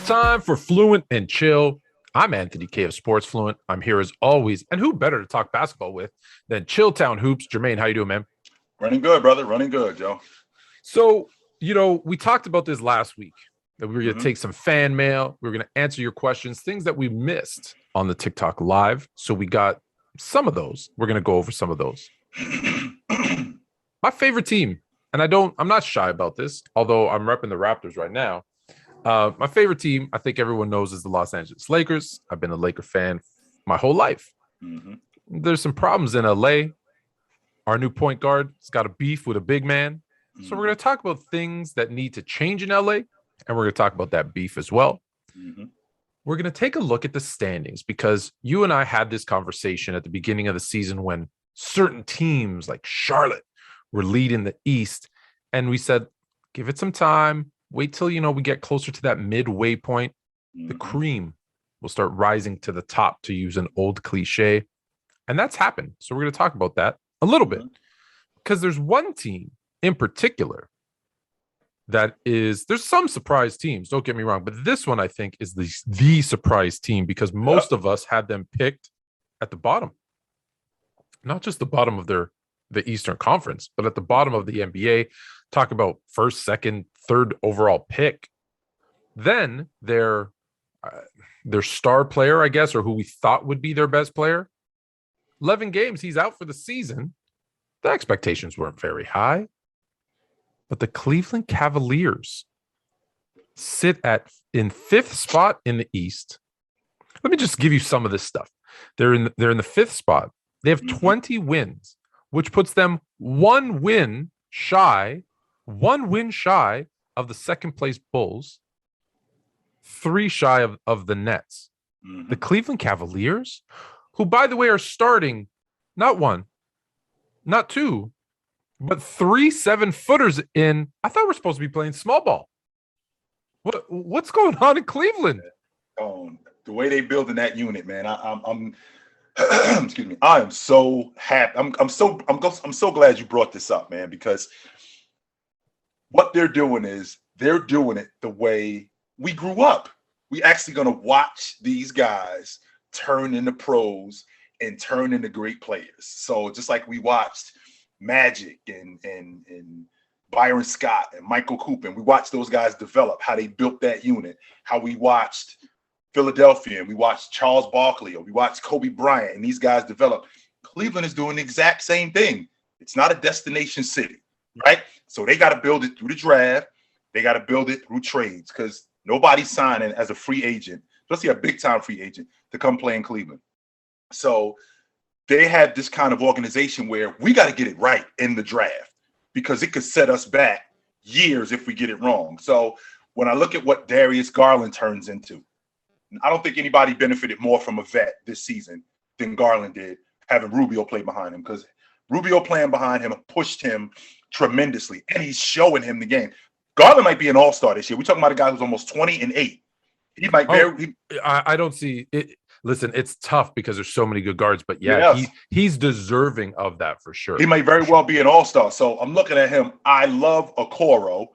time for Fluent and Chill. I'm Anthony K of Sports Fluent. I'm here as always. And who better to talk basketball with than Chilltown Hoops? Jermaine, how you doing, man? Running good, brother. Running good, Joe. So, we talked about this last week, that we were going to take some fan mail. We were going to answer your questions, things that we missed on the TikTok live. So we got some of those. We're going to go over some of those. My favorite team, and I'm not shy about this, although I'm repping the Raptors right now. My favorite team, I think everyone knows, is the Los Angeles Lakers. I've been a Laker fan my whole life. There's some problems in LA. Our new point guard has got a beef with a big man. So we're going to talk about things that need to change in LA, and we're going to talk about that beef as well. We're going to take a look at the standings because you and I had this conversation at the beginning of the season when certain teams like Charlotte were leading the East, and we said, give it some time. Wait till, we get closer to that midway point. The cream will start rising to the top, to use an old cliche. And that's happened. So we're going to talk about that a little bit because there's one team in particular there's some surprise teams. Don't get me wrong. But this one, I think, is the surprise team because most of us had them picked at the bottom, not just the bottom of the Eastern Conference, but at the bottom of the NBA. Talk about first, second, third overall pick. Then their star player, I guess, or who we thought would be their best player, 11 games, he's out for the season. The expectations weren't very high. But the Cleveland Cavaliers sit in fifth spot in the East. Let me just give you some of this stuff. They're in the fifth spot. They have 20 wins, which puts them one win shy of the second place Bulls, 3 shy of the Nets. The Cleveland Cavaliers, who, by the way, are starting not 1, not 2, but 3 7-footers in. I thought we're supposed to be playing small ball. What's going on in Cleveland? The way they building that unit, man. I'm excuse me. I am so happy. I'm so glad you brought this up, man, because what they're doing is they're doing it the way we grew up. We actually going to watch these guys turn into pros and turn into great players. So just like we watched Magic and Byron Scott and Michael Cooper, and we watched those guys develop, how they built that unit, how we watched Philadelphia and we watched Charles Barkley, or we watched Kobe Bryant, and these guys develop. Cleveland is doing the exact same thing. It's not a destination city, right? So they got to build it through the draft. They got to build it through trades because nobody's signing as a free agent, especially a big-time free agent, to come play in Cleveland. So they had this kind of organization where we got to get it right in the draft because it could set us back years if we get it wrong. So when I look at what Darius Garland turns into, I don't think anybody benefited more from a vet this season than Garland did, having Rubio play behind him, because Rubio playing behind him pushed him tremendously, and he's showing him the game. Garland might be an all-star this year. We're talking about a guy who's almost 20-8. He might I don't see it. Listen, it's tough because there's so many good guards, but he's deserving of that for sure. He might very well be an all-star. So I'm looking at him. I love Okoro.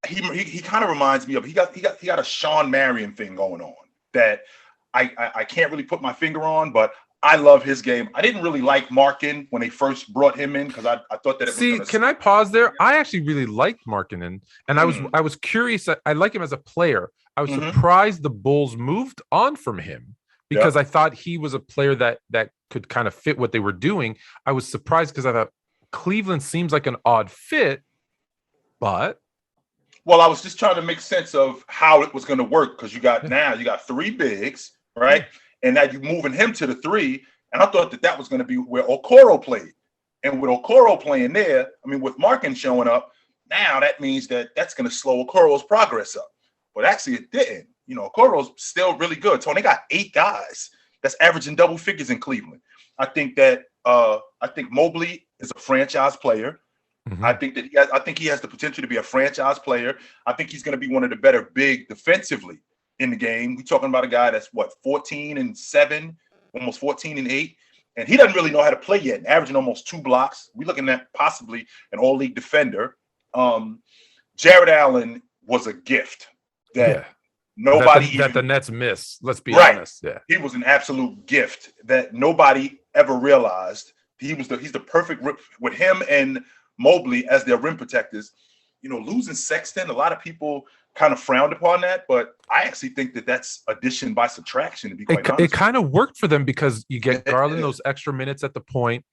He kind of reminds me of he got a Sean Marion thing going on that I can't really put my finger on, but I love his game. I didn't really like Markin when they first brought him in because I thought that it was can I pause there? I actually really liked Markin, and I was curious. I like him as a player. I was surprised the Bulls moved on from him because I thought he was a player that could kind of fit what they were doing. I was surprised because I thought Cleveland seems like an odd fit, but well, I was just trying to make sense of how it was going to work because you got 3 bigs, right? And now you're moving him to the 3. And I thought that was going to be where Okoro played. And with Okoro playing there, I mean, with Markin showing up, now that means that's going to slow Okoro's progress up. But actually it didn't. Okoro's still really good. So they got 8 guys that's averaging double figures in Cleveland. I think Mobley is a franchise player. I think he has the potential to be a franchise player. I think he's going to be one of the better big defensively in the game. We're talking about a guy that's 14-7, almost 14-8, and he doesn't really know how to play yet, averaging almost 2 blocks. We're looking at possibly an all-league defender. Jared Allen was a gift Yeah. that nobody that the Nets miss. Let's be right. honest. Yeah. He was an absolute gift that nobody ever realized. He's the perfect with him and Mobley as their rim protectors. You know, losing Sexton, a lot of people kind of frowned upon that, but I actually think that that's addition by subtraction, to be quite honest. It kind of worked for them because you get Garland those extra minutes at the point.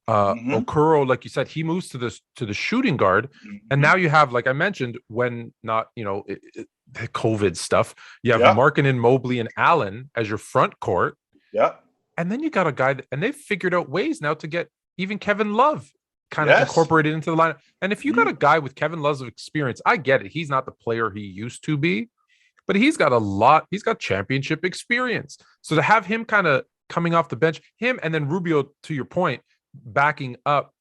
Okoro, like you said, he moves to the shooting guard, and now you have, like I mentioned, when not, you know, the COVID stuff, you have Markkanen, Mobley, and Allen as your front court. Yeah. And then you got a guy and they've figured out ways now to get even Kevin Love kind of incorporated into the lineup. And if you got a guy with Kevin Love's experience, I get it. He's not the player he used to be, but he's got championship experience. So to have him kind of coming off the bench, him and then Rubio, to your point, backing up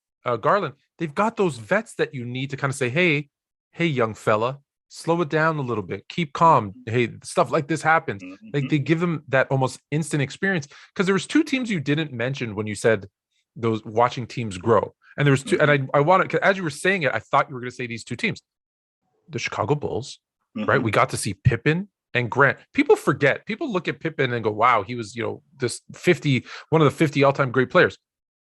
Garland, they've got those vets that you need to kind of say, hey, young fella, slow it down a little bit, keep calm. Hey, stuff like this happens. Like they give them that almost instant experience. Because there was two teams you didn't mention when you said those watching teams grow. And there was two, and I wanted, as you were saying it, I thought you were going to say these two teams, the Chicago Bulls, right? We got to see Pippen and Grant. People forget. People look at Pippen and go, "Wow, he was, you know, one of the 50 all-time great players."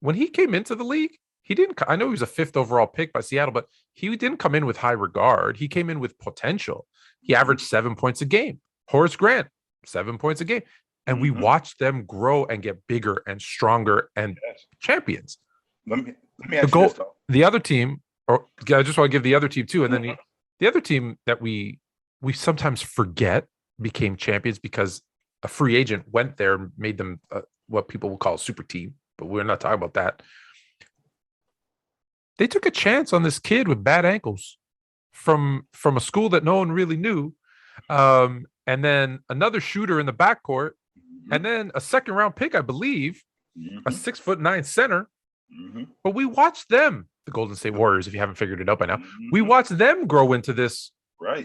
When he came into the league, he didn't. I know he was a 5th overall pick by Seattle, but he didn't come in with high regard. He came in with potential. He averaged 7 points a game. Horace Grant, 7 points a game, and we watched them grow and get bigger and stronger and champions. Let me ask you this, though. The other team, or I just want to give the other team too, and then the other team that we sometimes forget became champions because a free agent went there and made them what people will call a super team, but we're not talking about that. They took a chance on this kid with bad ankles from a school that no one really knew, and then another shooter in the backcourt, and then a 2nd round pick, I believe, a 6'9" center. But we watched them, the Golden State Warriors, if you haven't figured it out by now, we watched them grow into this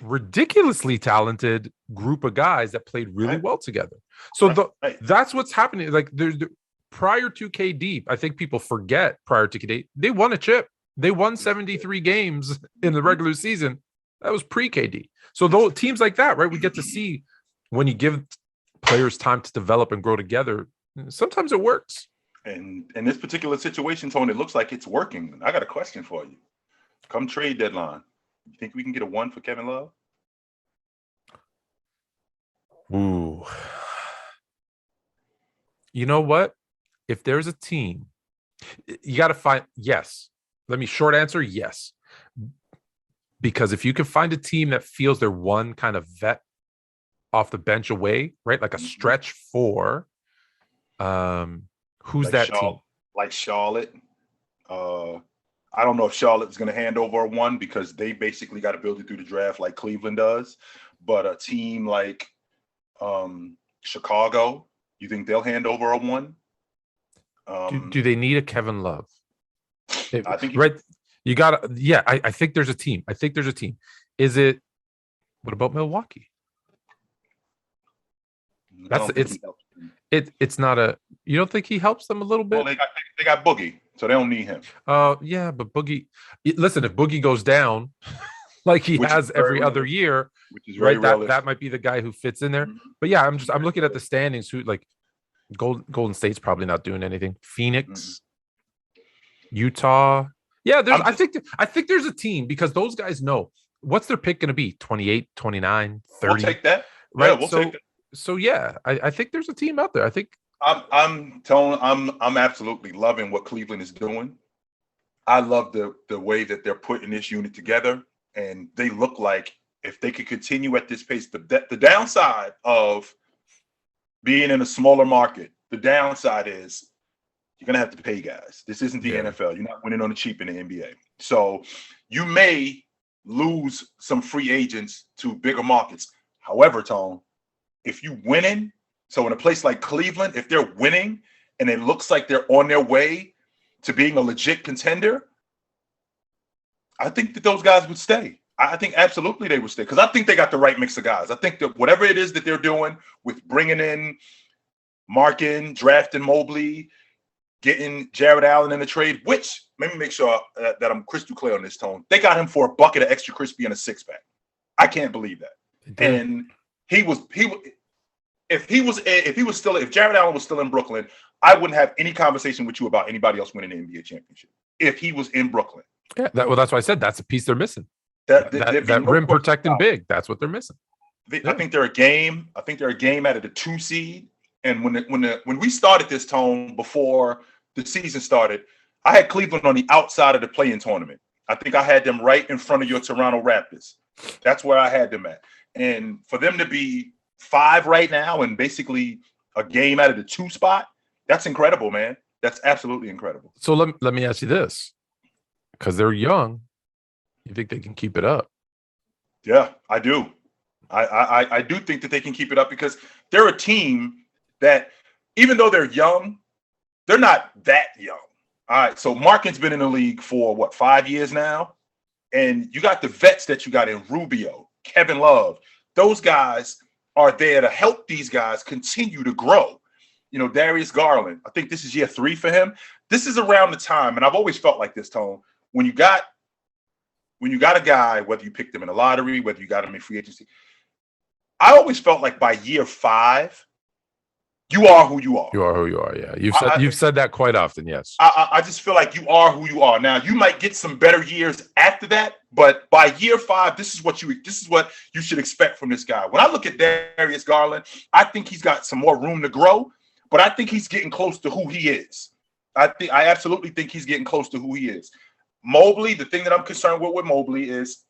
ridiculously talented group of guys that played really well together. So that's what's happening. Like prior to KD, I think people forget prior to KD, they won a chip. They won 73 games in the regular season. That was pre-KD. So those teams like that, right? We get to see when you give players time to develop and grow together, sometimes it works. And in this particular situation, Tony, it looks like it's working. I got a question for you. Come trade deadline, you think we can get a 1 for Kevin Love? Ooh. You know what? If there's a team, you got to find, yes. Let me short answer, yes. Because if you can find a team that feels they're one kind of vet off the bench away, right? Like a stretch 4, who's like that team? Like Charlotte. I don't know if Charlotte's going to hand over a 1 because they basically got to build it through the draft like Cleveland does. But a team like Chicago, you think they'll hand over a 1? Do they need a Kevin Love? I think you got to. Yeah, I think there's a team. Is it? What about Milwaukee? It's not a. You don't think he helps them a little bit? Well, they got Boogie, so they don't need him. Yeah, but Boogie. Listen, if Boogie goes down, like he has every other year, which is very right, that might be the guy who fits in there. But yeah, I'm looking at the standings. Who like Golden State's probably not doing anything. Phoenix, Utah. Yeah, I think there's a team because those guys know what's their pick going to be. 28, 29, 30. We'll take that. Right. Yeah, we'll take that. So yeah, I think there's a team out there. I think I'm absolutely loving what Cleveland is doing. I love the way that they're putting this unit together, and they look like if they could continue at this pace. The downside of being in a smaller market, the downside is you're gonna have to pay guys. This isn't the NFL. You're not winning on the cheap in the NBA. So you may lose some free agents to bigger markets. However, Tone, if you winning, so in a place like Cleveland, if they're winning and it looks like they're on their way to being a legit contender, I think that those guys would stay. I think absolutely they would stay because I think they got the right mix of guys. I think that whatever it is that they're doing with bringing in Markin, drafting Mobley, getting Jared Allen in the trade, which let me make sure that I'm crystal clear on this, Tone. They got him for a bucket of extra crispy and a 6-pack. I can't believe that. And if Jared Allen was still in Brooklyn, I wouldn't have any conversation with you about anybody else winning the NBA championship. If he was in Brooklyn. Yeah, that's why I said that's a piece they're missing. That rim protecting big. That's what they're missing. I think they're a game. I think they're a game out of the 2 seed. And when we started this, Tone, before the season started, I had Cleveland on the outside of the play-in tournament. I think I had them right in front of your Toronto Raptors. That's where I had them at. And for them to be 5 right now and basically a game out of the 2 spot, that's incredible, man. That's absolutely incredible. So let me ask you this, because they're young. You think they can keep it up? Yeah, I do. I do think that they can keep it up because they're a team that, even though they're young, they're not that young. All right, so Markin's been in the league for 5 years now, and you got the vets that you got in Rubio, Kevin Love. Those guys are there to help these guys continue to grow. You know, Darius Garland, I think this is year 3 for him. This is around the time, and I've always felt like this, Tone, when you got a guy, whether you picked him in a lottery, whether you got him in free agency, I always felt like by year 5, you are who you are. You are who you are. Yeah, you've said that quite often. Yes, I just feel like you are who you are. Now you might get some better years after that, but by year 5, this is what you should expect from this guy. When I look at Darius Garland, I think he's got some more room to grow, but I think he's getting close to who he is. I absolutely think he's getting close to who he is. Mobley, the thing that I'm concerned with Mobley is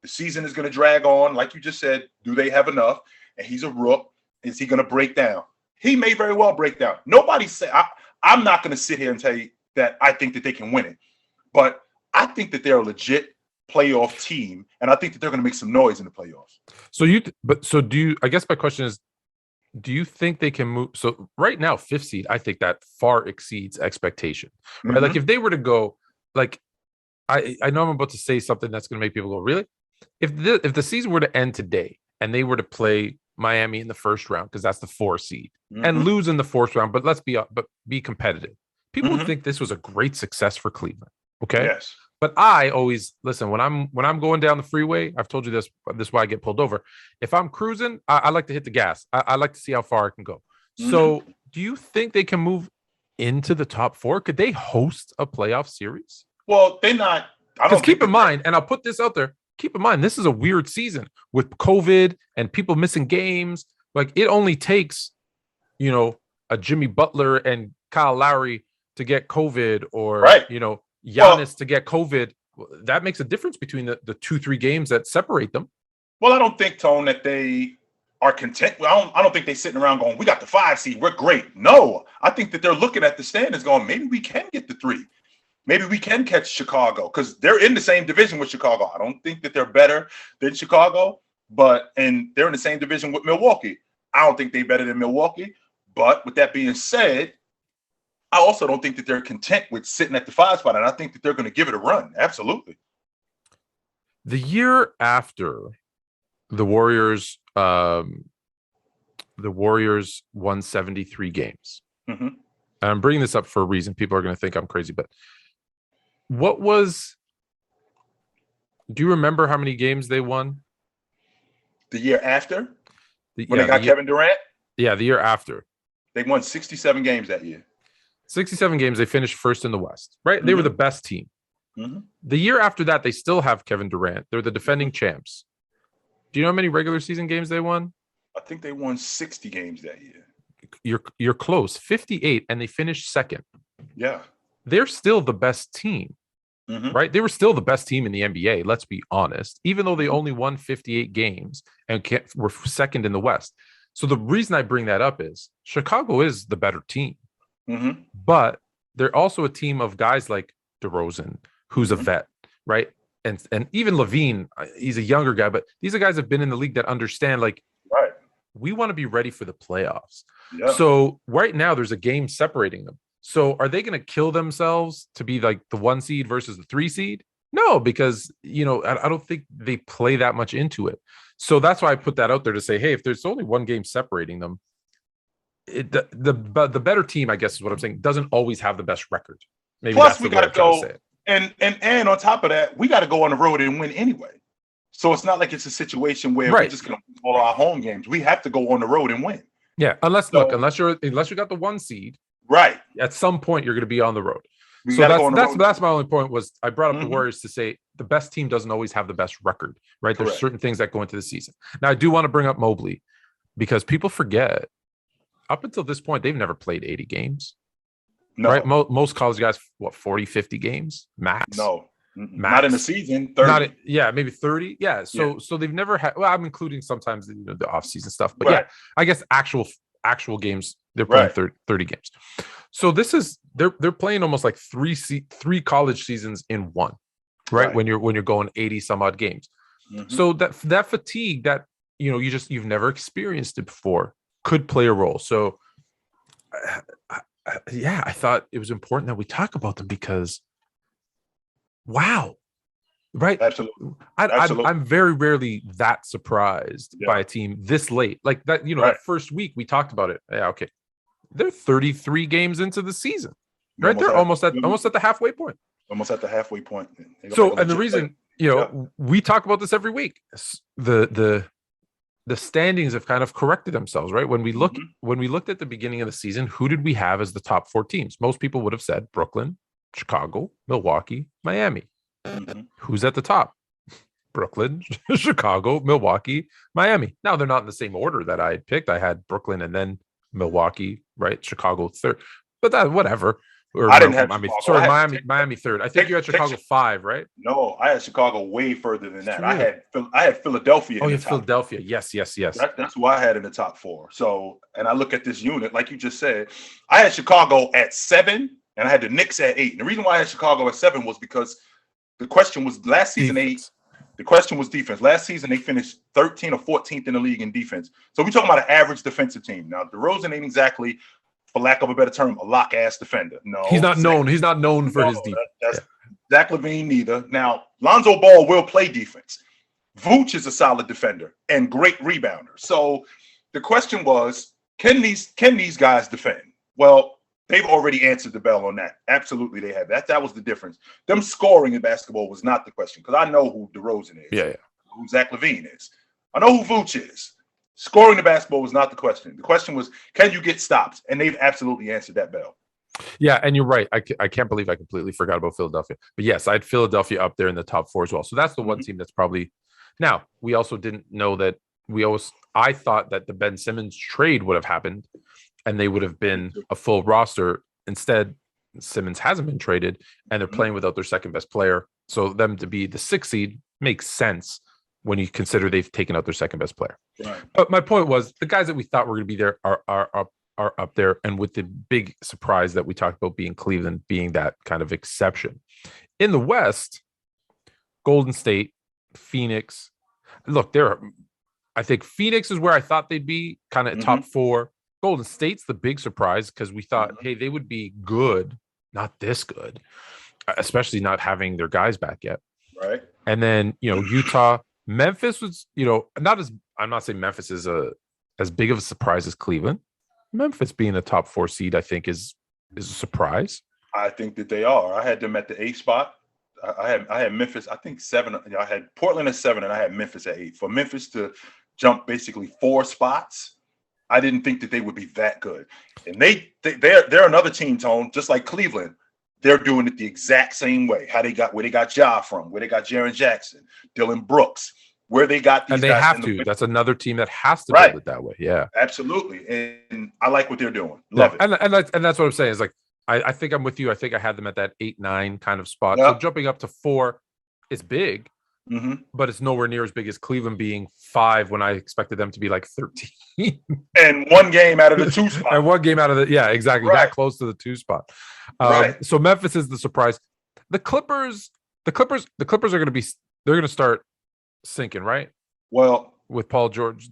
the season is going to drag on. Like you just said, do they have enough? And he's a rook. Is he going to break down? He may very well break down. Nobody say I'm not going to sit here and tell you that I think that they can win it, but I think that they're a legit playoff team, and I think that they're going to make some noise in the playoffs. So do you? I guess my question is, do you think they can move? So right now, 5th seed, I think that far exceeds expectation. Right? Mm-hmm. Like if they were to go, like I know I'm about to say something that's going to make people go, really? If the season were to end today and they were to play Miami in the first round, because that's the 4 seed, and lose in the 4th round, but be competitive. People would think this was a great success for Cleveland. Okay. Yes. But I always listen when I'm going down the freeway. I've told you this. This is why I get pulled over. If I'm cruising, I like to hit the gas. I like to see how far I can go. So, do you think they can move into the top 4? Could they host a playoff series? Well, they're not. Because keep in mind, and I'll put this out there. Keep in mind, this is a weird season with COVID and people missing games. Like it only takes, a Jimmy Butler and Kyle Lowry to get COVID, or Giannis to get COVID. That makes a difference between the 2-3 games that separate them. Well, I don't think, Tone, that they are content. I don't think they're sitting around going, we got the 5 seed, we're great. No, I think that they're looking at the standings going, maybe we can get the 3. Maybe we can catch Chicago because they're in the same division with Chicago. I don't think that they're better than Chicago, and they're in the same division with Milwaukee. I don't think they're better than Milwaukee. But with that being said, I also don't think that they're content with sitting at the 5 spot, and I think that they're going to give it a run. Absolutely. The year after the Warriors won 73 games. Mm-hmm. And I'm bringing this up for a reason. People are going to think I'm crazy, but do you remember how many games they won? The year after? When they got Kevin Durant? Yeah, the year after. They won 67 games that year. 67 games. They finished first in the West, right? Mm-hmm. They were the best team. Mm-hmm. The year after that, they still have Kevin Durant. They're the defending champs. Do you know how many regular season games they won? I think they won 60 games that year. You're close. 58, and they finished second. Yeah. They're still the best team, right? They were still the best team in the NBA, let's be honest, even though they only won 58 games and were second in the West. So the reason I bring that up is Chicago is the better team, but they're also a team of guys like DeRozan, who's a vet, right? And even Levine, he's a younger guy, but these are guys that have been in the league that understand, like, right, we want to be ready for the playoffs. Yeah. So right now there's a game separating them. So are they going to kill themselves to be like the 1 seed versus the 3 seed? No, because, I don't think they play that much into it. So that's why I put that out there to say, hey, if there's only 1 game separating them, the better team, I guess is what I'm saying, doesn't always have the best record. Maybe plus we got to go. And on top of that, we got to go on the road and win anyway. So it's not like it's a situation where we're Right. just going to win all our home games. We have to go on the road and win. Yeah, unless you got the 1 seed, right? At some point you're going to be on the road. We So gotta go on the road. that's my only point. Was I brought up the Mhm. Warriors to say the best team doesn't always have the best record, right? There's Correct. certain things that go into the season. Now I do want to bring up Mobley because people forget up until this point they've never played 80 games. No. Right? Most college guys, 40, 50 games max? No. Max. Not in the season. 30. Maybe 30. Yeah. So they've never had. Well, I'm including sometimes the off-season stuff, but Right. I guess actual games they're playing 30 games. So they're playing almost like three college seasons in one, right? When you're going 80 some odd games. Mm-hmm. So that fatigue that you've never experienced it before could play a role. So I thought it was important that we talk about them because wow. Right. Absolutely. I'm very rarely that surprised by a team this late. Like that, that first week we talked about it. Yeah, okay. They're 33 games into the season. Right? They're almost at the halfway point. Almost at the halfway point. So, and the reason, we talk about this every week. The standings have kind of corrected themselves, right? When we looked at the beginning of the season, who did we have as the top 4 teams? Most people would have said Brooklyn, Chicago, Milwaukee, Miami. Mm-hmm. Who's at the top? Brooklyn, Chicago, Milwaukee, Miami. Now they're not in the same order that I had picked. I had Brooklyn and then Milwaukee, right? Chicago third, but that whatever. Or I didn't have Miami third. I think you had Chicago 5, right? No, I had Chicago way further than that. I had Philadelphia. Oh, yeah, Philadelphia. Yes. That's who I had in the top 4. So, and I look at this unit, like you just said, I had Chicago at 7, and I had the Knicks at 8. And the reason why I had Chicago at 7 was because the question was last season defense. The question was defense. Last season they finished 13th or 14th in the league in defense. So we're talking about an average defensive team. Now DeRozan ain't exactly, for lack of a better term, a lock-ass defender. No, he's not known. He's not known for his defense. Zach LaVine neither. Now Lonzo Ball will play defense. Vooch is a solid defender and great rebounder. So the question was, can these guys defend? Well, they've already answered the bell on that. Absolutely, they have. That was the difference. Them scoring in basketball was not the question because I know who DeRozan is. Yeah. Who Zach LaVine is. I know who Vooch is. Scoring the basketball was not the question. The question was, can you get stops? And they've absolutely answered that bell. Yeah, and you're right. I can't believe I completely forgot about Philadelphia. But yes, I had Philadelphia up there in the top 4 as well. So that's the one team that's probably. Now, we also didn't know that I thought that the Ben Simmons trade would have happened and they would have been a full roster. Instead, Simmons hasn't been traded and they're playing without their second best player. So them to be the 6th seed makes sense when you consider they've taken out their second best player. Right. But my point was the guys that we thought were going to be there are up there. And with the big surprise that we talked about being Cleveland being that kind of exception. In the West, Golden State, Phoenix. Look, I think Phoenix is where I thought they'd be kind of top 4. Golden State's the big surprise because we thought, hey, they would be good, not this good, especially not having their guys back yet. Right. And then, Utah, Memphis was, I'm not saying Memphis is as big of a surprise as Cleveland. Memphis being a top 4 seed, I think is a surprise. I think that they are. I had them at the 8th spot. I had Memphis, I think 7. I had Portland at 7 and I had Memphis at 8. For Memphis to jump basically 4 spots, I didn't think that they would be that good. And they're another team, Tone, just like Cleveland. They're doing it the exact same way. Where they got Ja from, where they got Jaren Jackson, Dylan Brooks, where they got these and they guys have to. That's another team that has to build it that way. Yeah, absolutely. And I like what they're doing. Love it. And that's what I'm saying is like I think I'm with you. I think I had them at that 8-9 kind of spot. Yep. So jumping up to 4 is big. But it's nowhere near as big as Cleveland being 5 when I expected them to be like 13. And 1 game out of the 2 spot. And 1 game out of exactly. That close to the 2 spot. So Memphis is the surprise. The Clippers are going to be, they're going to start sinking, right? Well, with Paul George,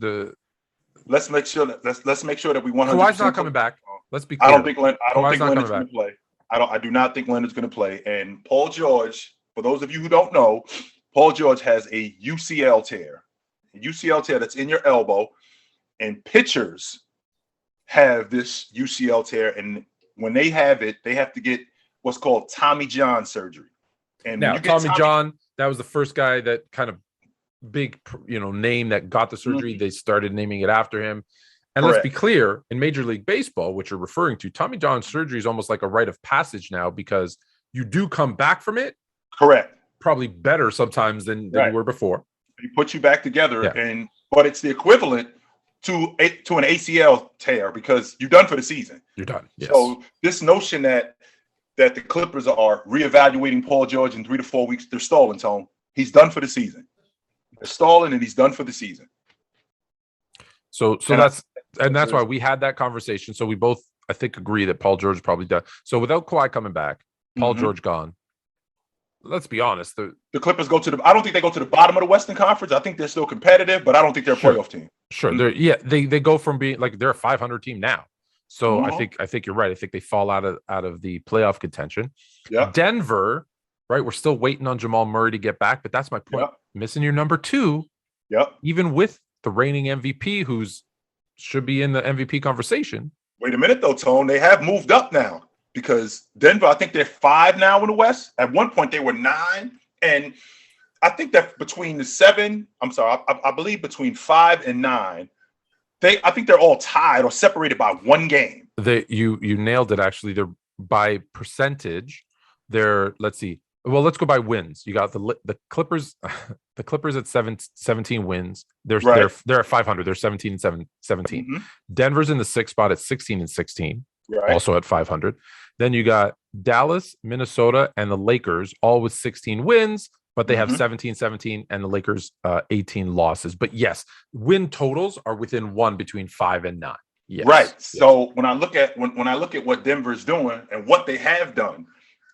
let's make sure that we 100%. Kawhi's not coming back. Let's be clear. I don't think Leonard's going to play. I do not think Leonard's going to play. And Paul George, for those of you who don't know, Paul George has a UCL tear. A UCL tear that's in your elbow. And pitchers have this UCL tear. And when they have it, they have to get what's called Tommy John surgery. And now, Tommy John, that was the first guy that kind of big, name that got the surgery, they started naming it after him. And Correct. let's be clear, in Major League Baseball, which you're referring to, Tommy John surgery is almost like a rite of passage now because you do come back from it. Correct. Probably better sometimes than you were before. He put you back together, but it's the equivalent to an ACL tear because you're done for the season. You're done. Yes. So this notion that the Clippers are reevaluating Paul George in 3 to 4 weeks, they're stalling, Tone. He's done for the season. They're stalling, and he's done for the season. So that's why we had that conversation. So we both, I think, agree that Paul George probably done. So without Kawhi coming back, Paul George gone. Let's be honest. The Clippers I don't think they go to the bottom of the Western Conference. I think they're still competitive, but I don't think they're a playoff team. Sure. They go from being like they're a 500 team now. So I think you're right. I think they fall out of the playoff contention. Yeah. Denver, right? We're still waiting on Jamal Murray to get back, but that's my point. Yep. Missing your number 2. Yep. Even with the reigning MVP, who's should be in the MVP conversation. Wait a minute, though, Tone. They have moved up now because Denver, I think they're 5 now in the West. At one point, they were 9. And I think that between the 7, I believe between 5 and 9, I think they're all tied or separated by 1 game. You nailed it, actually. They're by percentage. Let's see. Well, let's go by wins. You got the Clippers. The Clippers at 17 wins. They're at 500. They're 17 and 17. Mm-hmm. Denver's in the 6th spot at 16 and 16. Right. Also at 500. Then you got Dallas, Minnesota, and the Lakers, all with 16 wins, but they have 17, and the Lakers 18 losses. But yes, win totals are within 1 between 5 and 9. Yes. Right. Yes. So when I look at what Denver's doing and what they have done,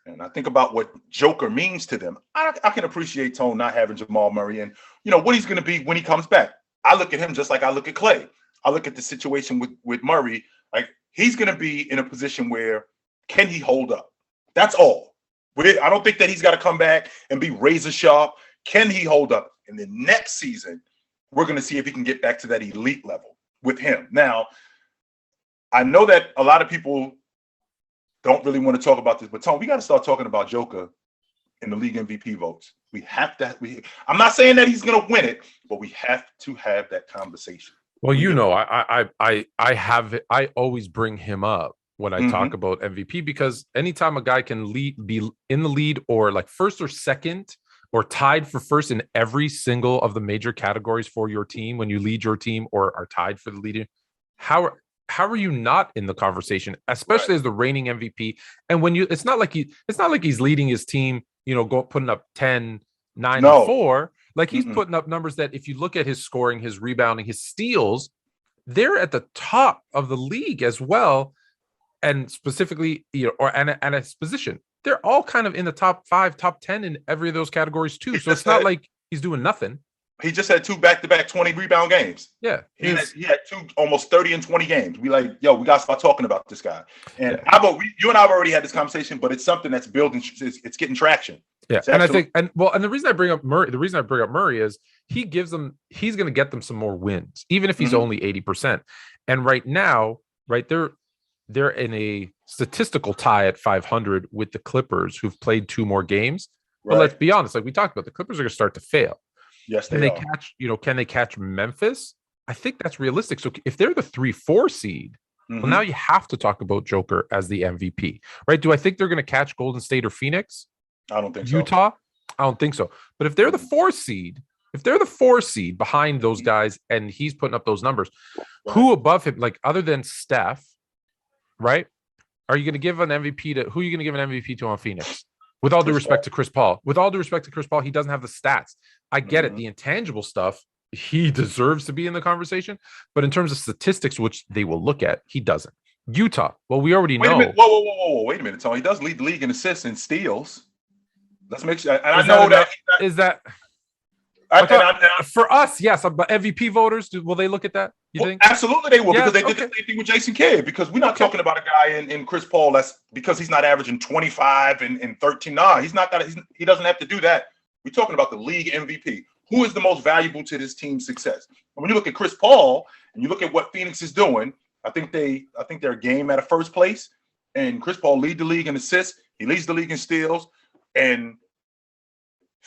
and I think about what Joker means to them, I can appreciate Tone not having Jamal Murray and what he's going to be when he comes back. I look at him just like I look at Clay. I look at the situation with Murray, like he's going to be in a position where can he hold up? That's all. I don't think that he's got to come back and be razor sharp. Can he hold up? And the next season, we're going to see if he can get back to that elite level with him. Now, I know that a lot of people don't really want to talk about this, but Tone, we got to start talking about Joker in the league MVP votes. We have to. I'm not saying that he's going to win it, but we have to have that conversation. Well, I always bring him up when I talk about MVP because anytime a guy can be in the lead or like first or second or tied for first in every single of the major categories for your team when you lead your team or are tied for the lead, how are you not in the conversation, especially as the reigning MVP? And when it's not like he's leading his team, putting up 10, 9, and 4. Like he's putting up numbers that if you look at his scoring, his rebounding, his steals, they're at the top of the league as well. And specifically, and his position, they're all kind of in the top 5, top 10 in every of those categories too. So it's not like he's doing nothing. He just had 2 back-to-back 20 rebound games. Yeah. He had 2 almost 30 and 20 games. We we got to start talking about this guy. And you and I have already had this conversation, but it's something that's building. It's getting traction. Yeah. And I think, and the reason I bring up Murray, is he's going to get them some more wins, even if he's only 80%. And right now, they're in a statistical tie at 500 with the Clippers, who've played 2 more games. Right. But let's be honest, like we talked about, the Clippers are going to start to fail. Yes, can they catch Memphis? I think that's realistic. So if they're the 3-4 seed, well, now you have to talk about Joker as the MVP, right? Do I think they're going to catch Golden State or Phoenix? I don't think so. Utah? I don't think so. But if they're the 4 seed, behind those guys and he's putting up those numbers, who above him, like other than Steph, right? Are you going to give an MVP to who are you going to give an MVP to on Phoenix? With all due respect to Chris Paul. With all due respect to Chris Paul, he doesn't have the stats. I get it. The intangible stuff, he deserves to be in the conversation. But in terms of statistics, which they will look at, he doesn't. Utah. Well, we already know. Whoa. Wait a minute, Tony. He does lead the league in assists and steals. Let's make sure. And I know that. Is that for us? Yes. But MVP voters, will they look at that? You think? Absolutely, they will because they did the same thing with Jason Kidd. Because we're not talking about a guy in Chris Paul that's because he's not averaging 25 and 13. Nah, he's not that. He doesn't have to do that. We're talking about the league MVP. Who is the most valuable to this team's success? And when you look at Chris Paul and you look at what Phoenix is doing, I think they're a game out of first place. And Chris Paul leads the league in assists. He leads the league in steals. And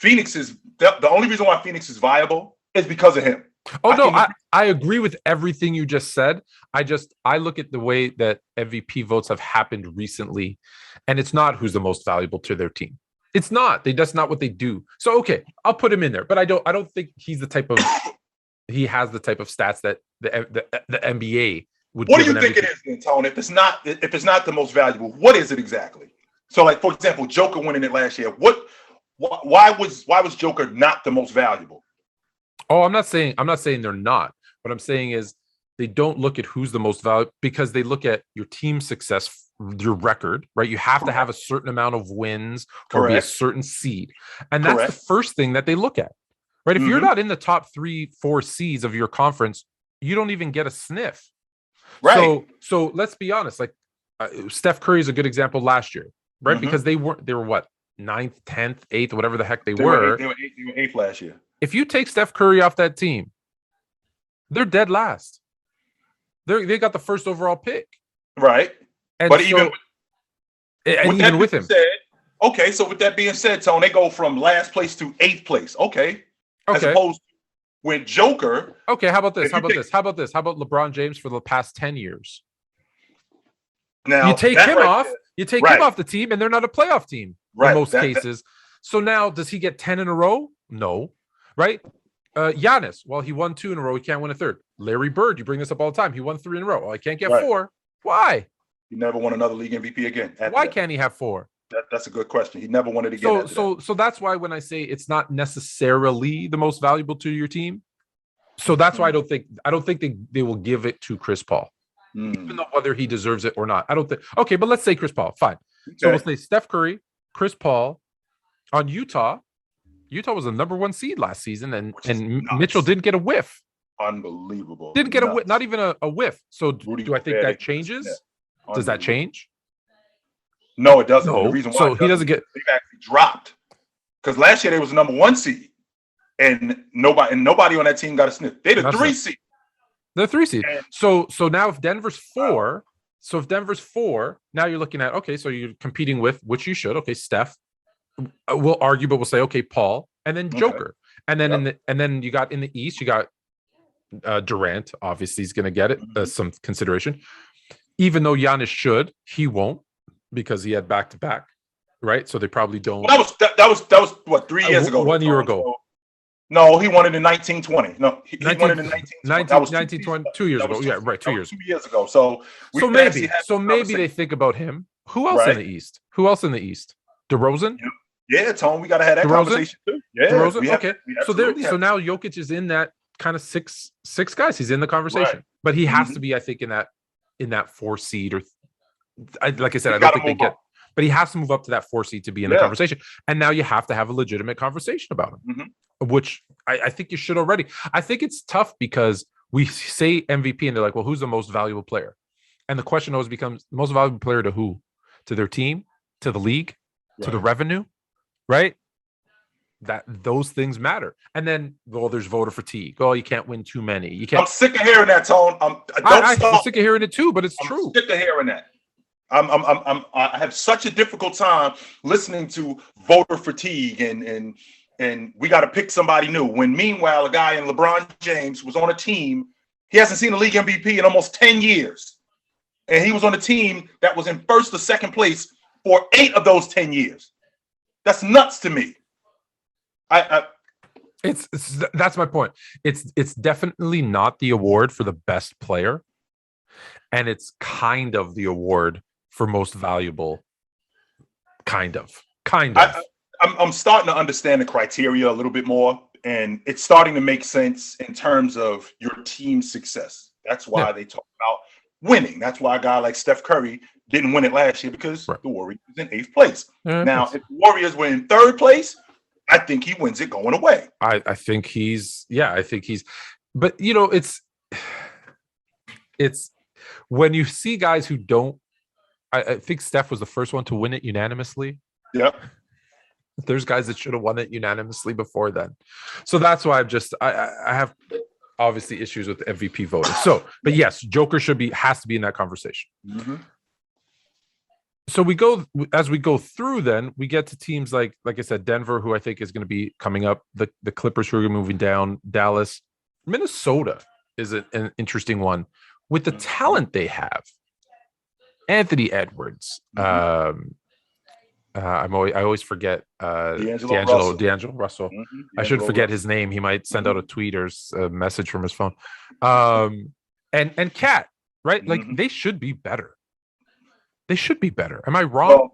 Phoenix is the only reason why Phoenix is viable is because of him. I agree with everything you just said. I look at the way that MVP votes have happened recently, and it's not who's the most valuable to their team. It's not. That's not what they do. So okay, I'll put him in there, but I don't think he has the type of stats that the NBA would. What do you think it is, then, Tone? If it's not the most valuable, what is it exactly? So, like, for example, Joker winning it last year. Why was Joker not the most valuable? Oh, I'm not saying they're not. What I'm saying is they don't look at who's the most valuable because they look at your team's success, your record, right? You have to have a certain amount of wins or be a certain seed. And that's the first thing that they look at, right? If you're not in the top 3-4 seeds of your conference, you don't even get a sniff. Right. So let's be honest. Like Steph Curry is a good example last year, right? Because they were what? 9th, 10th, 8th, whatever the heck they were. They were 8th last year. If you take Steph Curry off that team, they're dead last. They got the first overall pick. Right. And but so, even with him. Okay, so with that being said, Tone, they go from last place to 8th place. Okay. As opposed to when Joker. Okay, how about this? How about LeBron James for the past 10 years? Now you take him off. You take him off the team, and they're not a playoff team in most cases. So now, does he get 10 in a row? No, right? Giannis, well, he won 2 in a row. He can't win a third. Larry Bird, you bring this up all the time. He won 3 in a row. Well, I can't get 4. Why? He never won another league MVP again. Why can't he have 4? That's a good question. He never won it again. So that's why when I say it's not necessarily the most valuable to your team. So that's why I don't think they will give it to Chris Paul. Even though whether he deserves it or not. I don't think. Okay, but let's say Chris Paul. Fine. Okay. So we'll say Steph Curry, Chris Paul on Utah. Utah was the number 1 seed last season, and Mitchell didn't get a whiff. Unbelievable. Didn't get a whiff, not even a whiff. So do I think that changes? Yeah. Does that change? No, it doesn't. No. The reason why so he doesn't get. They've actually dropped because last year they was the number 1 seed, and nobody on that team got a sniff. They're the 3 seed. The 3 seed. So now if Denver's 4, now you're looking at so you're competing with, which you should. Okay, Steph. We'll argue, but we'll say Paul, and then Joker, and then and then you got in the East, you got Durant. Obviously, he's going to get it. Some consideration, even though Giannis should, he won't because he had back-to-back, right? So they probably don't. Well, that was what 3 years ago. 1 year ago. No, he won it in 1920. No, he won it in 1920. 2 years ago. Yeah, right. 2 years. 2 years ago. So maybe they think about him. Who else in the East? DeRozan? Yeah, Tone, we got to have that conversation too. Yeah, DeRozan. So now Jokic is in that kind of six guys. He's in the conversation, but he has to be, I think, in that 4 seed or, like I said, I don't think they get. But he has to move up to that 4 seed to be in the conversation. And now you have to have a legitimate conversation about him, which I think you should already. I think it's tough because we say MVP and they're like, well, who's the most valuable player? And the question always becomes most valuable player to who? To their team? To the league? To the revenue? Right? That those things matter. And then, there's voter fatigue. You can't win too many. You can't. I'm sick of hearing that, Tone. I'm sick of hearing it too, but it's true. I'm sick of hearing that. I have such a difficult time listening to voter fatigue and we got to pick somebody new. When meanwhile, a guy in LeBron James was on a team, he hasn't seen a league MVP in almost 10 years. And he was on a team that was in first or second place for 8 of those 10 years. That's nuts to me. That's my point. It's definitely not the award for the best player. And it's kind of the award for most valuable. Kind of. I'm starting to understand the criteria a little bit more, and it's starting to make sense in terms of your team's success. That's why they talk about winning. That's why a guy like Steph Curry didn't win it last year because the Warriors was in 8th place. Now, if the Warriors were in 3rd place, I think he wins it going away. I think he's, but it's when you see guys who don't, I think Steph was the first one to win it unanimously. Yep. There's guys that should have won it unanimously before then. So that's why I have obviously issues with MVP voting. So, but yes, Joker has to be in that conversation. So as we go through, then we get to teams like I said, Denver, who I think is going to be coming up, the Clippers who are moving down, Dallas, Minnesota is an interesting one with the talent they have. Anthony Edwards, I always forget D'Angelo Russell. I should forget his name. He might send out a tweet or a message from his phone. And Cat, right? Like they should be better. They should be better. Am I wrong?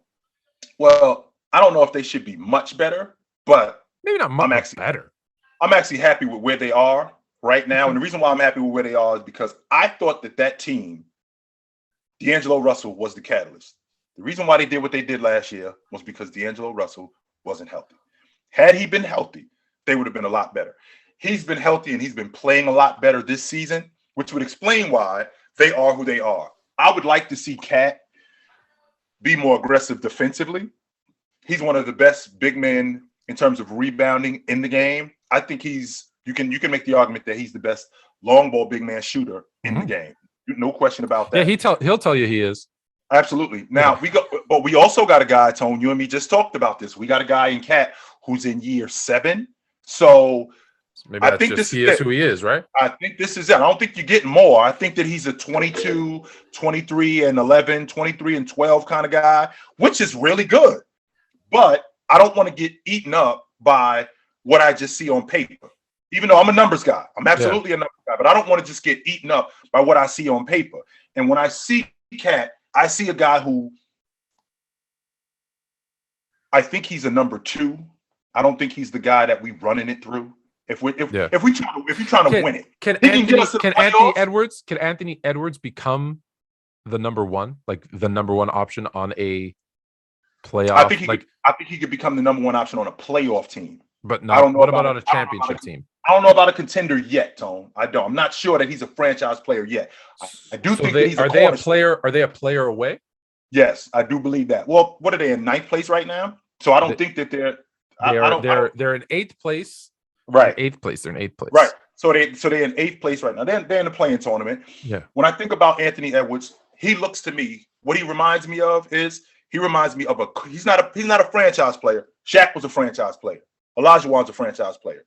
Well, I don't know if they should be much better, but maybe not much better. I'm actually happy with where they are right now. And the reason why I'm happy with where they are is because I thought that team, D'Angelo Russell, was the catalyst. The reason why they did what they did last year was because D'Angelo Russell wasn't healthy. Had he been healthy, they would have been a lot better. He's been healthy and he's been playing a lot better this season, which would explain why they are who they are. I would like to see Cat be more aggressive defensively. He's one of the best big men in terms of rebounding in the game. I think you can make the argument that he's the best long ball big man shooter in the game. No question about that. Yeah, he'll tell you he is. Absolutely. Now but we also got a guy, Tone. You and me just talked about this. We got a guy in Cat who's in year 7. So maybe I think he is who he is, right? I think this is it. I don't think you're getting more. I think that he's a 22, 23 and 11, 23 and 12 kind of guy, which is really good. But I don't want to get eaten up by what I just see on paper. Even though I'm a numbers guy. I'm absolutely a numbers guy, but I don't want to just get eaten up by what I see on paper. And when I see Cat, I see a guy who I think he's a number 2. I don't think he's the guy that we running it through. If you're trying to win it, can Anthony Edwards become the number 1, like the number 1 option on a playoff? I think he could become the number 1 option on a playoff team. But not. What about on a championship team? I don't know about a contender yet, Tone. I don't. I'm not sure that he's a franchise player yet. I do think that he's Are they a player away? Yes, I do believe that. Well, what are they in 9th place right now? So I don't think that they're in 8th place. Right. They're in 8th place. Right. So they're in 8th place right now. They're in the playing tournament. Yeah. When I think about Anthony Edwards, he looks to me, what he reminds me of is he's not a franchise player. Shaq was a franchise player. Olajuwon's a franchise player.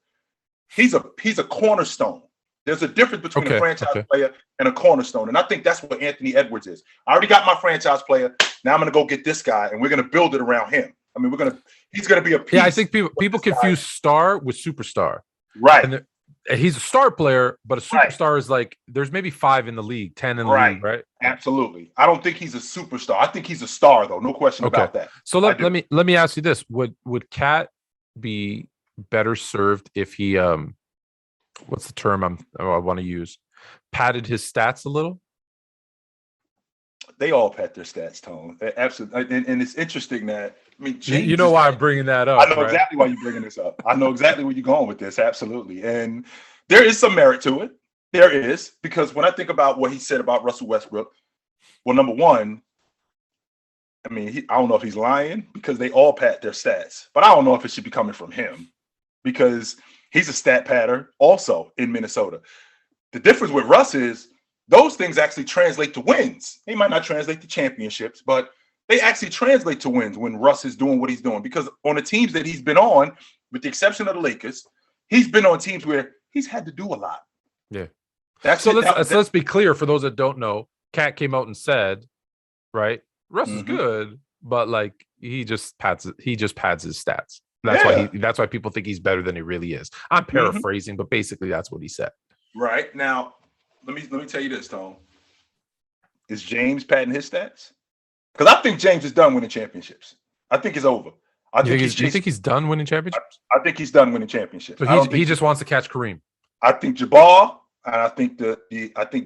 He's a cornerstone. There's a difference between a franchise player and a cornerstone. And I think that's what Anthony Edwards is. I already got my franchise player. Now I'm going to go get this guy, and we're going to build it around him. I mean, he's going to be a piece. Yeah, I think people confuse star with superstar. Right. And he's a star player, but a superstar is like, there's maybe 5 in the league, 10 in the league, right? Absolutely. I don't think he's a superstar. I think he's a star, though. No question about that. So let me ask you this. Would Cat be better served if he what's the term I want to use, padded his stats a little? They all pat their stats, Tone. Absolutely. And it's interesting that James, you know why I'm bringing that up. I know exactly why you're bringing this up. I know exactly where you're going with this. Absolutely. And there is some merit to it. There is, because when I think about what he said about Russell Westbrook, well, number one, I don't know if he's lying because they all pat their stats, but I don't know if it should be coming from him because he's a stat patter also in Minnesota. The difference with Russ is those things actually translate to wins. They might not translate to championships, but they actually translate to wins when Russ is doing what he's doing, because on the teams that he's been on, with the exception of the Lakers, he's been on teams where he's had to do a lot. Yeah. Let's be clear for those that don't know. Cat came out and said, right, Russ is good, but like he just pads his stats. That's why people think he's better than he really is. I'm paraphrasing, but basically that's what he said. Right. Now, let me tell you this, Tone. Is James padding his stats? Because I think James is done winning championships. I think it's over. Do you think he's done winning championships? I think he's done winning championships. So he just wants to catch Kareem. I think Jabbar, and I think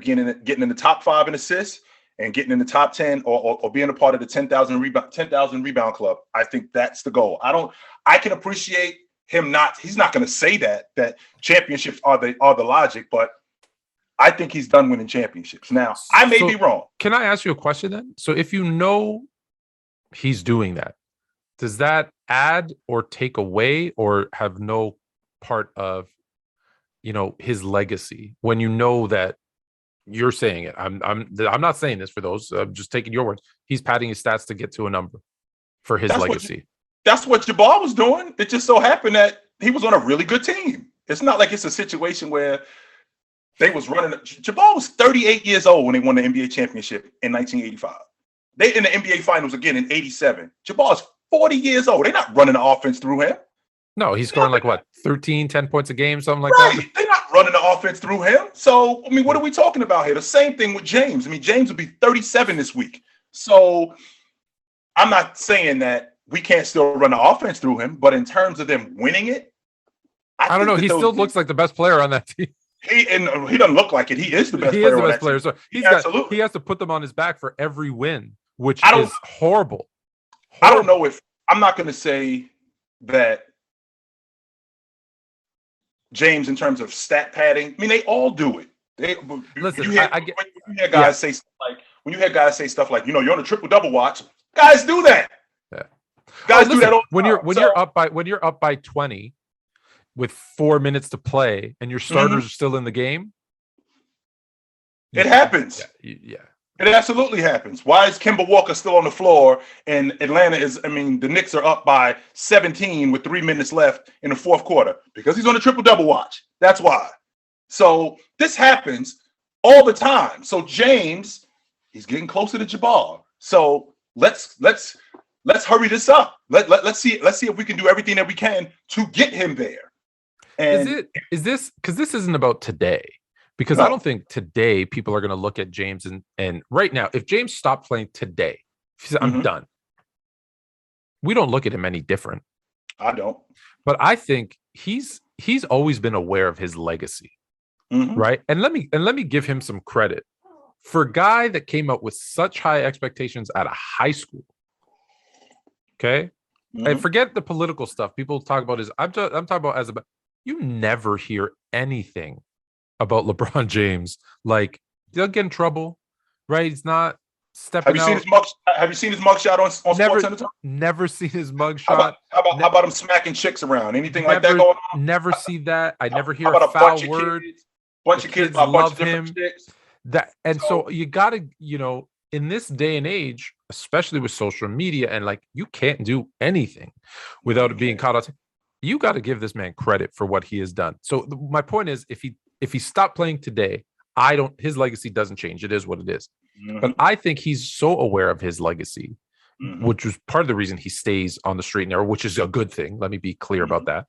getting in the top 5 in assists and getting in the top 10 or being a part of the 10,000 rebound club. I think that's the goal. I can appreciate him he's not going to say that championships are the logic, but I think he's done winning championships. Now, I may be wrong. Can I ask you a question then? So if you know he's doing that, does that add or take away or have no part of, his legacy when you know that You're saying it. I'm not saying this for those. I'm just taking your words. He's padding his stats to get to a number for his legacy. That's what Jabbar was doing. It just so happened that he was on a really good team. It's not like it's a situation where they was running. Jabbar was 38 years old when they won the NBA championship in 1985. They in the NBA finals again in 87. Jabbar's 40 years old. They're not running the offense through him. No, he's scoring like what, 13, 10 points a game, something like right. that. They're not running the offense through him. So, I mean, what are we talking about here? The same thing with James. I mean, James will be 37 this week. So I'm not saying that we can't still run the offense through him, but in terms of them winning it, I don't know. He still looks like the best player on that team. He doesn't look like it. He is the best player. He is the best player. So he has to put them on his back for every win, which is horrible. I don't know if I'm not going to say that James, in terms of stat padding, I mean, they all do it. Listen, when you hear guys say stuff like, you're on a triple double watch, guys do that. Yeah. Guys do that all when you're up by 20 with 4 minutes to play and your starters are still in the game. It happens. Yeah. It absolutely happens. Why is Kemba Walker still on the floor and Atlanta the Knicks are up by 17 with 3 minutes left in the fourth quarter? Because he's on a triple-double watch. That's why. So this happens all the time. So James, he's getting closer to Jabbar. So let's hurry this up. Let's see if we can do everything that we can to get him there. And is this because this isn't about today? Because I don't think today people are going to look at James and right now, if James stopped playing today, if he said, I'm done, we don't look at him any different. I don't. But I think he's always been aware of his legacy, right? And let me give him some credit for a guy that came up with such high expectations out of high school. Okay, and forget the political stuff. People talk about I'm talking about you never hear anything about LeBron James. Like, they'll get in trouble, right? He's not stepping out. Have you seen his mugshot on SportsCenter? Never seen his mugshot. How about him smacking chicks around? Anything like that going on? Never see that. I never hear a foul word. Bunch of kids love him. So you gotta, in this day and age, especially with social media, and like you can't do anything without it being caught out. You got to give this man credit for what he has done. So my point is, if he stopped playing today, his legacy doesn't change. It is what it is. But I think he's so aware of his legacy, which was part of the reason he stays on the straight and narrow, which is a good thing. Let me be clear about that.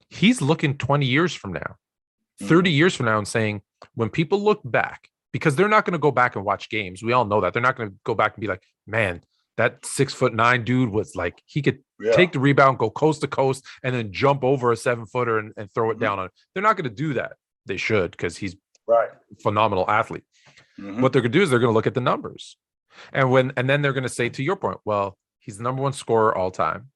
He's looking 20 years from now, 30 years from now, and saying, when people look back, because they're not going to go back and watch games. We all know that. They're not going to go back and be like, man, that 6'9" dude was like, he could take the rebound, go coast to coast, and then jump over a 7-footer and throw it down on it. They're not going to do that. They should, because he's a phenomenal athlete. What they're going to do is they're going to look at the numbers. And then they're going to say, to your point, well, he's the number one scorer all time.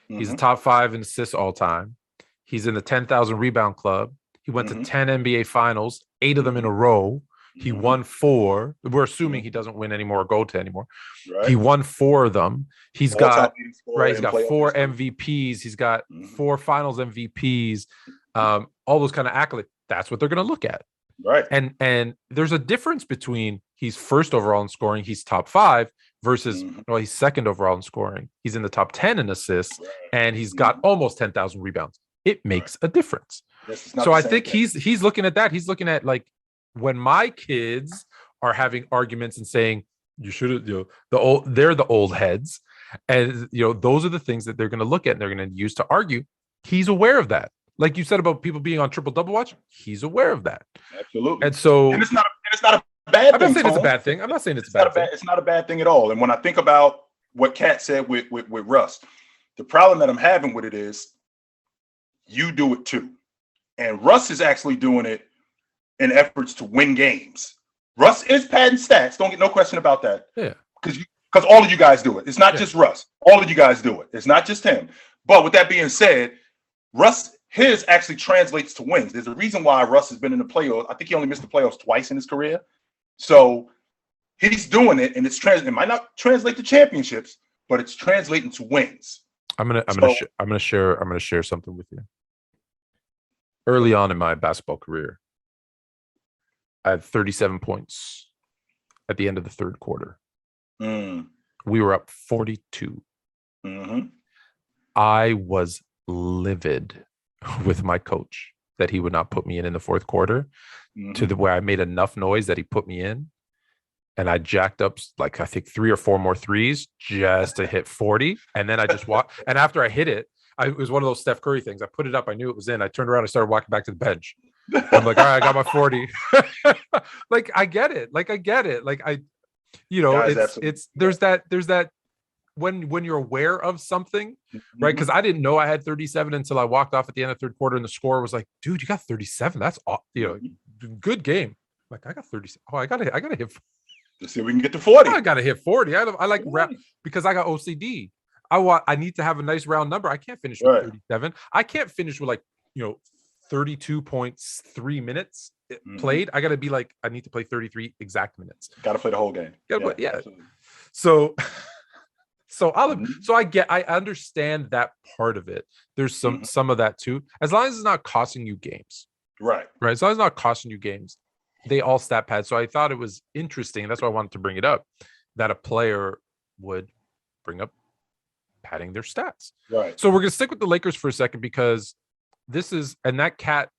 He's the top 5 in assists all time. He's in the 10,000 rebound club. He went to 10 NBA finals, 8 of them in a row. He won 4. We're assuming he doesn't win anymore or go to anymore. Right. He won 4 of them. He's got 4 MVPs. He's got 4 finals MVPs. All those kind of accolades. That's what they're going to look at. Right. And there's a difference between he's first overall in scoring, he's top 5 versus he's second overall in scoring. He's in the top 10 in assists, and he's got almost 10,000 rebounds. It makes a difference. So I think he's looking at that. He's looking at, like, when my kids are having arguments and saying you should, they're the old heads, and those are the things that they're going to look at and they're going to use to argue. He's aware of that. Like you said about people being on triple double watch, he's aware of that. Absolutely. And so, it's not a bad thing. I'm not saying it's a bad thing. I'm not saying it's a bad thing. It's not a bad thing at all. And when I think about what Kat said with Russ, the problem that I'm having with it is you do it too, and Russ is actually doing it in efforts to win games. Russ is padding stats. Don't get no question about that. Yeah. Because all of you guys do it. It's not just Russ. All of you guys do it. It's not just him. But with that being said, his actually translates to wins. There's a reason why Russ has been in the playoffs. I think he only missed the playoffs twice in his career. So he's doing it, and it might not translate to championships, but it's translating to wins. I'm gonna share something with you. Early on in my basketball career, I had 37 points at the end of the third quarter. Mm. We were up 42. Mm-hmm. I was livid with my coach that he would not put me in the fourth quarter to the where I made enough noise that he put me in. And I jacked up like I think 3 or 4 more threes just to hit 40. And then I just walked. And after I hit it, it was one of those Steph Curry things. I put it up. I knew it was in. I turned around. I started walking back to the bench. I'm like, all right, I got my 40. Like, I get it. Like, Guys, there's that when you're aware of something, right? Because I didn't know I had 37 until I walked off at the end of the third quarter, and the score was like, dude, you got 37. That's good game. Like, I got 37. Oh, I gotta hit. Let's see if we can get to 40. I gotta hit 40. I like because I got OCD. I need to have a nice round number. I can't finish with 37. I can't finish with 32.3 minutes played. I gotta be like, I need to play 33 exact minutes. Gotta play the whole game. Yeah. So I understand that part of it. There's some of that too. As long as it's not costing you games. Right. As long as it's not costing you games. They all stat pad. So I thought it was interesting. That's why I wanted to bring it up, that a player would bring up padding their stats. Right. So we're going to stick with the Lakers for a second, because that Cat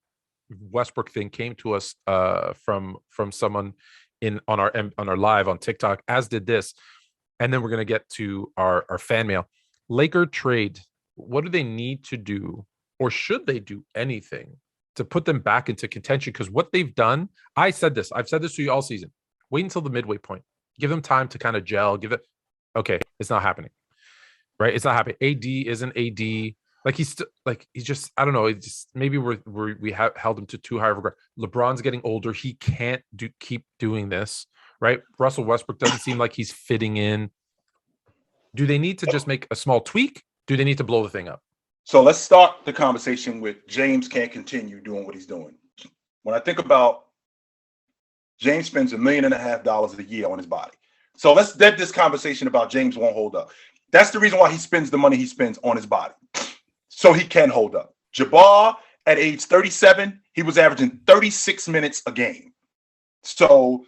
Westbrook thing came to us from someone on our live on TikTok, as did this. And then we're going to get to our fan mail. Laker trade. What do they need to do, or should they do anything to put them back into contention? Because what they've done, I've said this to you all season. Wait until the midway point. Give them time to kind of gel. Okay, it's not happening. Right? It's not happening. AD isn't AD. Like he's just, I don't know. It's just, maybe we have held him to too high of regard. LeBron's getting older. He can't keep doing this. Right? Russell Westbrook doesn't seem like he's fitting in. Do they need to just make a small tweak? Do they need to blow the thing up? So let's start the conversation with James can't continue doing what he's doing. When I think about James spends $1.5 million a year on his body. So let's dead this conversation about James won't hold up. That's the reason why he spends the money he spends on his body, so he can hold up. Jabbar, at age 37, he was averaging 36 minutes a game. So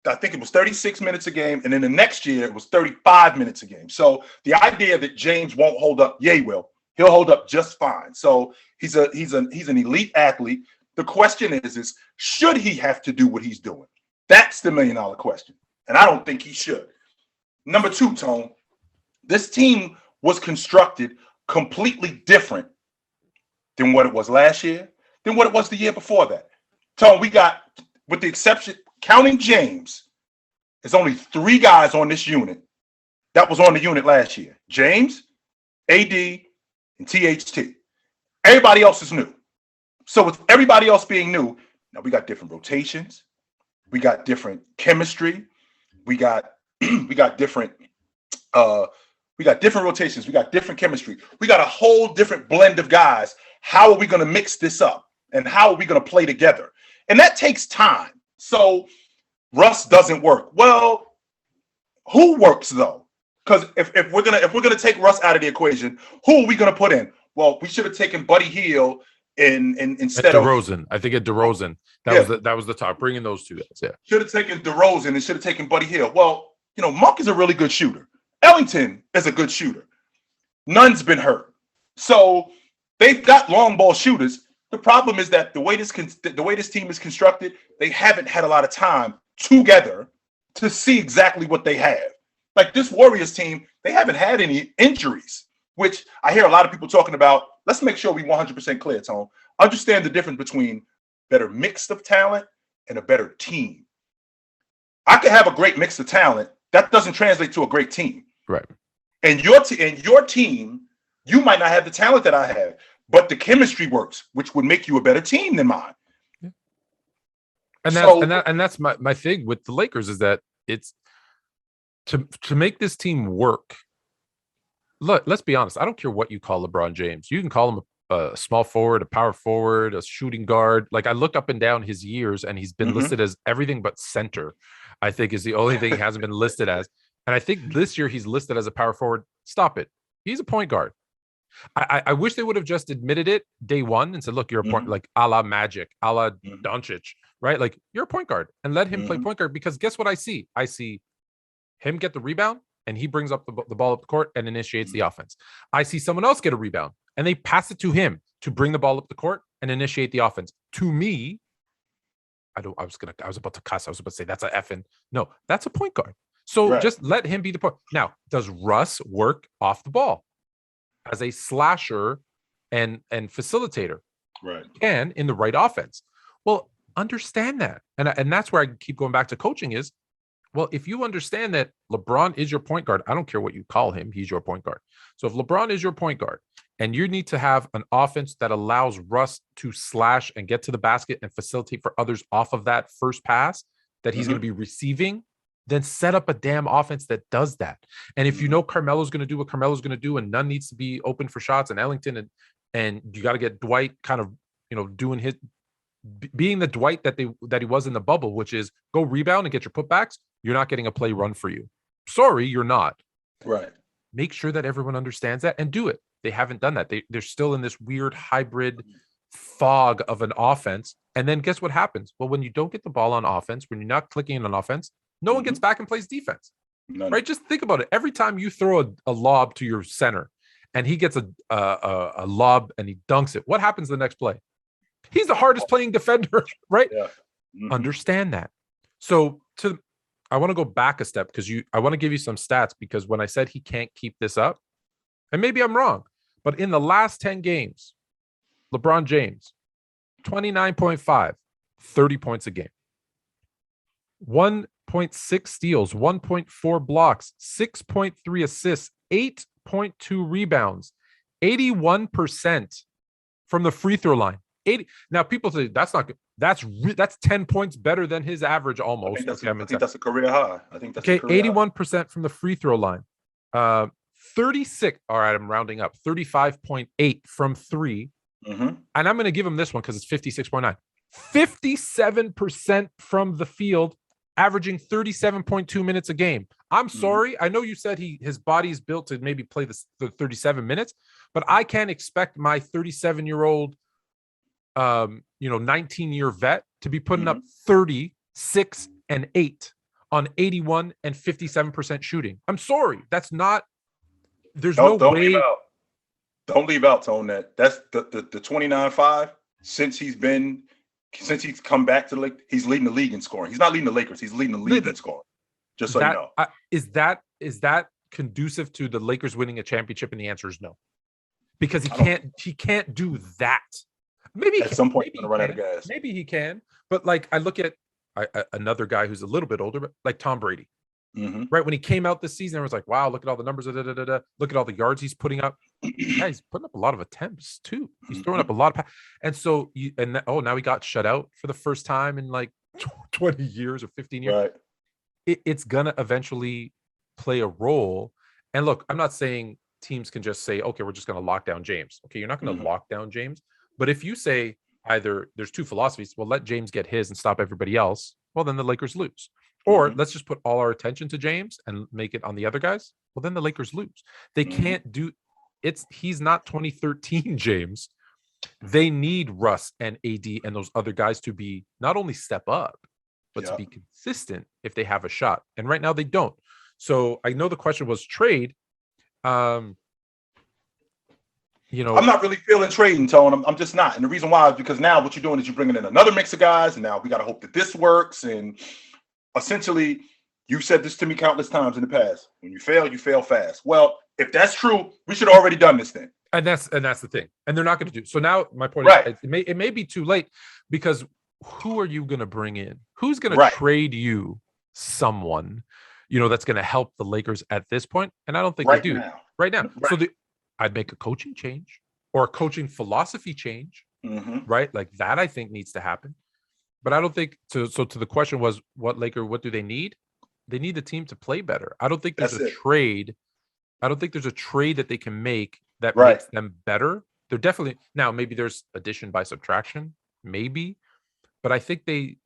I think it was 36 minutes a game, and then the next year it was 35 minutes a game. So the idea that James won't hold up, yeah, he will. He'll hold up just fine. So he's an elite athlete. The question is should he have to do what he's doing? That's the $1 million question. And I don't think he should. Number 2, Tone, this team was constructed completely different than what it was last year, than what it was the year before that. Tone, we got, with the exception, counting James, there's only 3 guys on this unit that was on the unit last year. James, AD, and THT. Everybody else is new. So with everybody else being new, now we got different rotations. We got different chemistry. We got different rotations. We got different chemistry. We got a whole different blend of guys. How are we going to mix this up? And how are we going to play together? And that takes time. So Russ doesn't work. Well, who works though? Because if we're gonna take Russ out of the equation, who are we gonna put in? Well, we should have taken Buddy Hield instead of DeRozan. I think at DeRozan. That was the top. Bringing those 2 guys. Yeah. Should have taken DeRozan and should have taken Buddy Hield. Well, Monk is a really good shooter. Ellington is a good shooter. None's been hurt. So they've got long ball shooters. The problem is that the way this team is constructed, they haven't had a lot of time together to see exactly what they have. Like this Warriors team, they haven't had any injuries, which I hear a lot of people talking about. Let's make sure we 100% clear, Tone. Understand the difference between better mix of talent and a better team. I could have a great mix of talent. That doesn't translate to a great team. Right. And your team, you might not have the talent that I have, but the chemistry works, which would make you a better team than mine. Yeah. And that's my thing with the Lakers is that it's to make this team work. Look, let's be honest. I don't care what you call LeBron James. You can call him a small forward, a power forward, a shooting guard. Like I look up and down his years, and he's been listed as everything but center. I think is the only thing he hasn't been listed as. And I think this year he's listed as a power forward. Stop it. He's a point guard. I wish they would have just admitted it day one and said, look, you're a point, like a la Magic, a la Doncic, right? Like, you're a point guard, and let him play point guard, because guess what I see? I see him get the rebound, and he brings up the ball up the court and initiates the offense. I see someone else get a rebound, and they pass it to him to bring the ball up the court and initiate the offense. To me, I was about to cuss. I was about to say that's a effing. No, that's a point guard. So just let him be the point. Now, does Russ work off the ball as a slasher and facilitator? Right. And in the right offense. Well, understand that. And that's where I keep going back to coaching is, well, if you understand that LeBron is your point guard, I don't care what you call him, he's your point guard. So if LeBron is your point guard and you need to have an offense that allows Russ to slash and get to the basket and facilitate for others off of that first pass that he's going to be receiving, then set up a damn offense that does that. And if you know Carmelo's going to do what Carmelo's going to do, and none needs to be open for shots, and Ellington and you got to get Dwight kind of, doing his, being the Dwight that he was in the bubble, which is go rebound and get your putbacks. You're not getting a play run for you. Sorry, you're not. Right. Make sure that everyone understands that and do it. They haven't done that. They're still in this weird hybrid fog of an offense. And then guess what happens? Well, when you don't get the ball on offense, when you're not clicking on offense, no one gets back and plays defense. Right? Just think about it. Every time you throw a lob to your center and he gets a lob and he dunks it, what happens the next play? He's the hardest playing defender, right? Yeah. Understand that. So I want to go back a step because I want to give you some stats, because when I said he can't keep this up, and maybe I'm wrong, but in the last 10 games, LeBron James, 29.5, 30 points a game, 1.6 steals, 1.4 blocks, 6.3 assists, 8.2 rebounds, 81% from the free throw line. 80. Now people say that's not good. That's 10 points better than his average almost. I think that's a career high. I think that's okay. 81% from the free throw line. 36. All right, I'm rounding up. 35.8 from three. And I'm going to give him this one because it's 56.9. 57% from the field, averaging 37.2 minutes a game. I'm sorry. I know you said his body is built to maybe play the 37 minutes, but I can't expect my 37-year-old 19-year vet to be putting up 36 and 8 on 81 and 57% shooting. I'm sorry. That's not, there's no way. Don't leave out, Tone, that's the 29.5 since he's come back to the league, he's leading the league in scoring. He's not leading the Lakers, he's leading the league in scoring. Just so you know. Is that conducive to the Lakers winning a championship? And the answer is no. Because he can't do that. Maybe at some point he's gonna run out of gas. Maybe he can, but like I look at another guy who's a little bit older, but like Tom Brady, right? When he came out this season, I was like, wow, look at all the numbers. Look at all the yards he's putting up. Yeah, he's putting up a lot of attempts too. He's throwing up a lot of and so now he got shut out for the first time in like 20 years or 15 years. Right. It's gonna eventually play a role. And look, I'm not saying teams can just say, okay, we're just gonna lock down James. Okay, you're not gonna lock down James. But if you say either there's two philosophies, well, let James get his and stop everybody else, well, then the Lakers lose. Or let's just put all our attention to James and make it on the other guys. Well, then the Lakers lose. They can't do it's. He's not 2013 James. They need Russ and AD and those other guys to be not only step up, but to be consistent if they have a shot. And right now they don't. So I know the question was trade. I'm not really feeling trading, Tone. I'm just not. And the reason why is because now what you're doing is you're bringing in another mix of guys, and now we got to hope that this works. And essentially, you've said this to me countless times in the past. When you fail fast. Well, if that's true, we should have already done this thing. And that's the thing. And they're not going to do. So now my point is it may be too late, because who are you going to bring in? Who's going to trade you someone, that's going to help the Lakers at this point? And I don't think they do right now. So I'd make a coaching change or a coaching philosophy change, right? Like that, I think needs to happen. But I don't think so. To the question was, what do they need? They need the team to play better. I don't think there's a trade. I don't think there's a trade that they can make that makes them better. They're definitely now. Maybe there's addition by subtraction, maybe, but I think they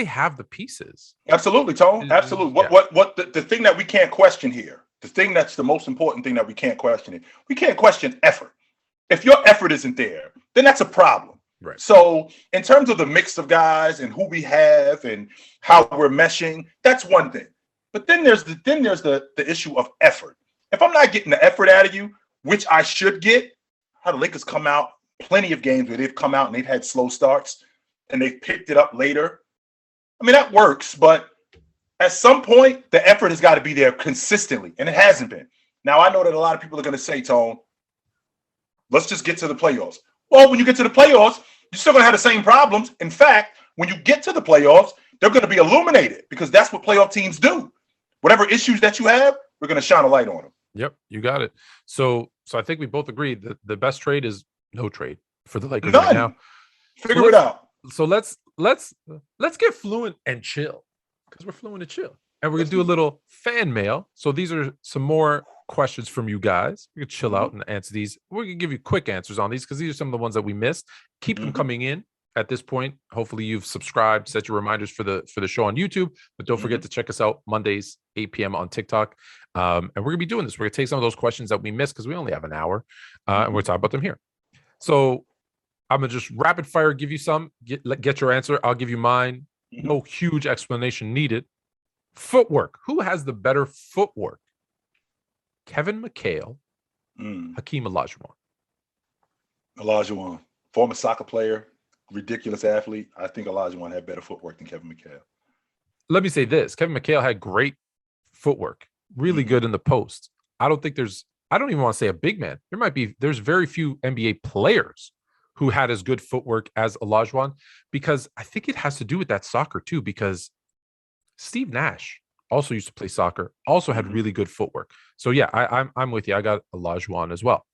have the pieces. Absolutely, Tone. Absolutely. What the thing that we can't question here? The thing that's the most important thing that we can't question we can't question effort. If your effort isn't there, then that's a problem. Right. So in terms of the mix of guys and who we have and how we're meshing, that's one thing. But then there's the issue of effort. If I'm not getting the effort out of you, which I should get, how the Lakers come out, plenty of games where they've come out and they've had slow starts and they've picked it up later. I mean, that works, but at some point, the effort has got to be there consistently, and it hasn't been. Now, I know that a lot of people are going to say, Tone, let's just get to the playoffs. Well, when you get to the playoffs, you're still going to have the same problems. In fact, when you get to the playoffs, they're going to be illuminated because that's what playoff teams do. Whatever issues that you have, we're going to shine a light on them. Yep, you got it. So I think we both agree that the best trade is no trade for the Lakers None. right now. Figure it out. So let's get fluent and chill, because we're fluent and chill, and we're gonna do a little fan mail. So these are some more questions from you guys. We can chill out and answer these. We're gonna give you quick answers on these because these are some of the ones that we missed. Keep them coming in. At this point, hopefully you've subscribed, set your reminders for the show on YouTube, but don't forget to check us out Mondays 8 p.m. on TikTok. And we're gonna be doing this. We're gonna take some of those questions that we missed because we only have an hour, and we're talking about them here. So I'm gonna just rapid fire give you some. Get your answer. I'll give you mine. No huge explanation needed. Footwork. Who has the better footwork? Kevin McHale, Hakeem Olajuwon. Olajuwon, former soccer player, ridiculous athlete. I think Olajuwon had better footwork than Kevin McHale. Let me say this. Kevin McHale had great footwork, really good in the post. I don't even want to say a big man. There's very few NBA players who had as good footwork as Olajuwon, because I think it has to do with that soccer too, because Steve Nash also used to play soccer, also had really good footwork. So yeah, I'm with you. I got Olajuwon as well.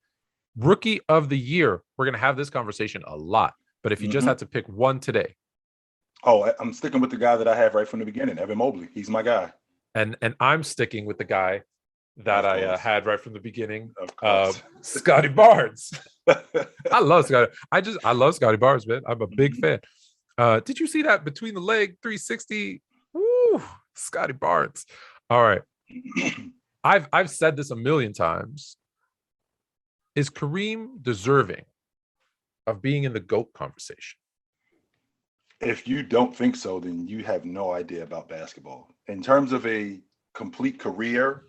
Rookie of the year. We're going to have this conversation a lot, but if you just had to pick one today. Oh, I'm sticking with the guy that I have right from the beginning, Evan Mobley. He's my guy. And I'm sticking with the guy that I had right from the beginning, Scotty Barnes. I love Scotty. I love Scotty Barnes, man. I'm a big fan. Did you see that between the leg 360? Woo, Scotty Barnes. All right. I've said this a million times. Is Kareem deserving of being in the GOAT conversation? If you don't think so, then you have no idea about basketball. In terms of a complete career,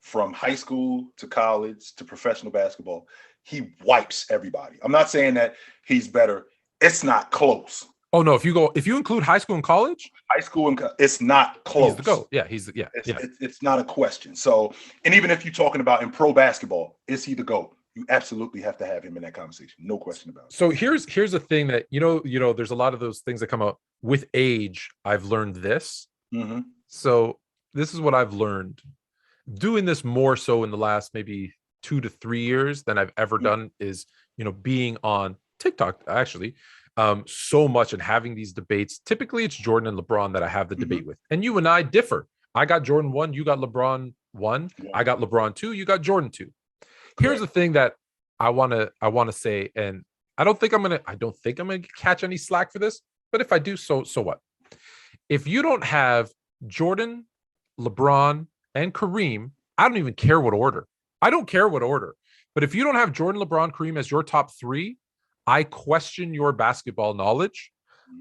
from high school to college to professional basketball, he wipes everybody. I'm not saying that he's better. It's not close. Oh no! If you include high school and college, it's not close. He's the GOAT. Yeah, It's not a question. So, and even if you're talking about in pro basketball, is he the GOAT? You absolutely have to have him in that conversation. No question about it. So here's the thing that you know. There's a lot of those things that come up with age. I've learned this. So this is what I've learned. Doing this more so in the last maybe 2 to 3 years than I've ever done is, being on TikTok actually so much and having these debates. Typically it's Jordan and LeBron that I have the debate with. And you and I differ. I got Jordan 1, you got LeBron 1. I got LeBron 2, you got Jordan 2. Here's the thing that I want to say, and I don't think I'm going to catch any slack for this, but if I do, so what? If you don't have Jordan, LeBron, and Kareem, I don't even care what order. I don't care what order. But if you don't have Jordan, LeBron, Kareem as your top 3, I question your basketball knowledge.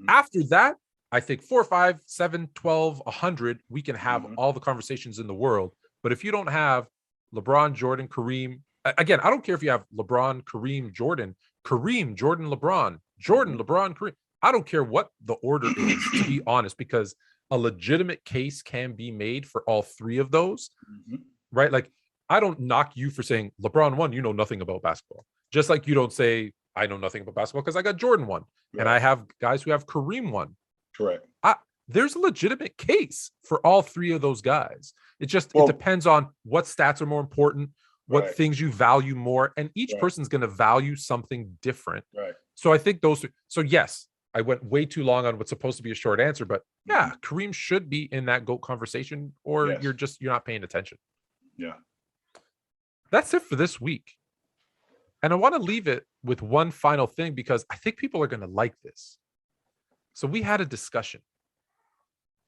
After that, I think 4, 5, 7, 12, 100, we can have all the conversations in the world. But if you don't have LeBron, Jordan, Kareem, again, I don't care if you have LeBron, Kareem, Jordan, Jordan, LeBron, Kareem. I don't care what the order is, to be honest, because a legitimate case can be made for all 3 of those, right? Like, I don't knock you for saying LeBron 1, you know nothing about basketball. Just like you don't say I know nothing about basketball because I got Jordan 1, and I have guys who have Kareem 1. Correct. There's a legitimate case for all 3 of those guys. It depends on what stats are more important, what things you value more, and each person's going to value something different. Right. So I think those. So yes, I went way too long on what's supposed to be a short answer, but yeah, Kareem should be in that GOAT conversation, or you're not paying attention. Yeah. That's it for this week. And I want to leave it with one final thing because I think people are going to like this. So we had a discussion,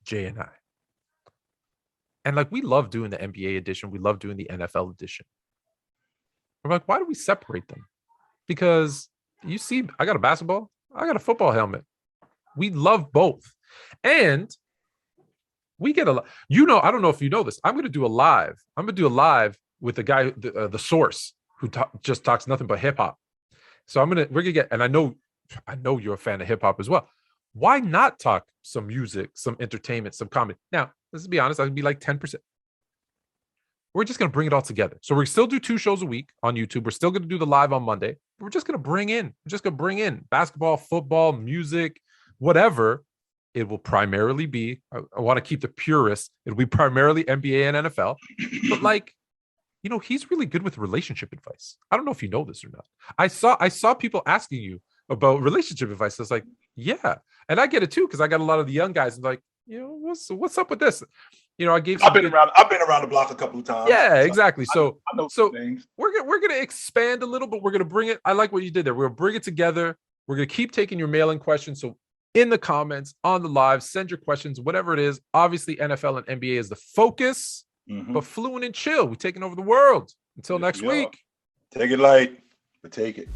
Jay and I. And we love doing the NBA edition. We love doing the NFL edition. We're like, why do we separate them? because you see, I got a basketball, I got a football helmet. We love both. And we get a lot. I don't know if you know this. I'm going to do a live. I'm going to do a live with the guy, the source, who just talks nothing but hip hop. So we're going to get, and I know you're a fan of hip hop as well. Why not talk some music, some entertainment, some comedy? Now, let's be honest, I'd be like 10%. We're just going to bring it all together. So we still do 2 shows a week on YouTube. We're still going to do the live on Monday. We're just going to bring in basketball, football, music, whatever. It will primarily be, I want to keep the purist. It'll be primarily NBA and NFL. But he's really good with relationship advice. I don't know if you know this or not. I saw people asking you about relationship advice. I was like, yeah. And I get it too, because I got a lot of the young guys like, what's up with this? I've been around the block a couple of times. Yeah, exactly. So I know some things. We're gonna expand a little, but we're gonna bring it. I like what you did there. We're gonna bring it together. We're gonna keep taking your mail-in questions. So in the comments, on the live, send your questions, whatever it is. Obviously, NFL and NBA is the focus, but fluent and chill. We're taking over the world. Until next week. Take it light, but take it.